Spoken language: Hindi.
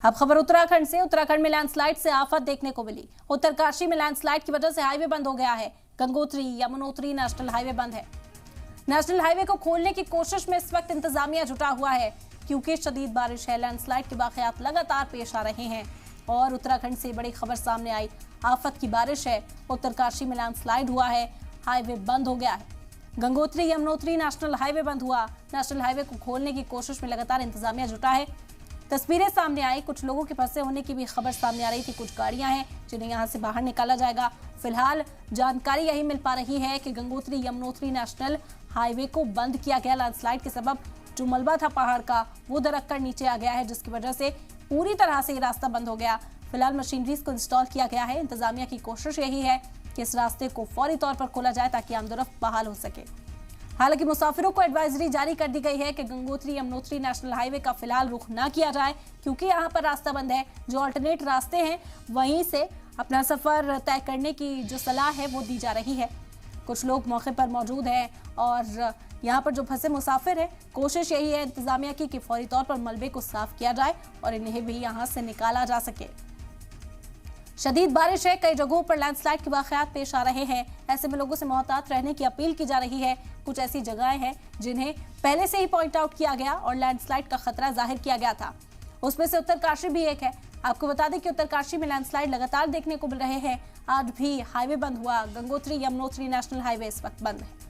अब खबर उत्तराखंड से। उत्तराखंड में लैंडस्लाइड से आफत देखने को मिली। उत्तरकाशी में लैंडस्लाइड की वजह से हाईवे बंद हो गया है। गंगोत्री यमुनोत्री नेशनल हाईवे बंद है। नेशनल हाईवे को खोलने की कोशिश में इस वक्त इंतजामिया जुटा हुआ है, क्योंकि शदीद बारिश है। लैंडस्लाइड के वाकयात लगातार पेश आ रहे हैं और उत्तराखंड से बड़ी खबर सामने आई। आफत की बारिश है। उत्तरकाशी में लैंडस्लाइड हुआ है, हाईवे बंद हो गया है। गंगोत्री यमुनोत्री नेशनल हाईवे बंद हुआ। नेशनल हाईवे को खोलने की कोशिश में लगातार इंतजामिया जुटा है। तस्वीरें सामने आई, कुछ लोगों के फंसे होने की भी खबर सामने आ रही थी। कुछ गाड़ियां हैं जिन्हें यहां से बाहर निकाला जाएगा। फिलहाल जानकारी यही मिल पा रही है कि गंगोत्री यमुनोत्री नेशनल हाईवे को बंद किया गया। लैंडस्लाइड के सबब जो मलबा था पहाड़ का, वो दरक कर नीचे आ गया है, जिसकी वजह से पूरी तरह से ये रास्ता बंद हो गया। फिलहाल मशीनरीज को इंस्टॉल किया गया है। इंतजामिया की कोशिश यही है कि इस रास्ते को फौरी तौर पर खोला जाए ताकि आमदोरफ्त बहाल हो सके। हालांकि मुसाफिरों को एडवाइजरी जारी कर दी गई है कि गंगोत्री यमुनोत्री नेशनल हाईवे का फिलहाल रुख ना किया जाए, क्योंकि यहां पर रास्ता बंद है। जो अल्टरनेट रास्ते हैं वहीं से अपना सफर तय करने की जो सलाह है वो दी जा रही है। कुछ लोग मौके पर मौजूद हैं और यहाँ पर जो फंसे मुसाफिर हैं, कोशिश यही है इंतजामिया की कि फौरी तौर पर मलबे को साफ किया जाए और इन्हें भी यहाँ से निकाला जा सके। शदीद बारिश है, कई जगहों पर लैंडस्लाइड के वाकयात पेश आ रहे हैं। ऐसे में लोगों से मोहतात रहने की अपील की जा रही है। कुछ ऐसी जगहें हैं जिन्हें पहले से ही पॉइंट आउट किया गया और लैंडस्लाइड का खतरा जाहिर किया गया था। उसमें से उत्तरकाशी भी एक है। आपको बता दें कि उत्तरकाशी में लैंडस्लाइड लगातार देखने को मिल रहे हैं। आज भी हाईवे बंद हुआ। गंगोत्री यमुनोत्री नेशनल हाईवे इस वक्त बंद है।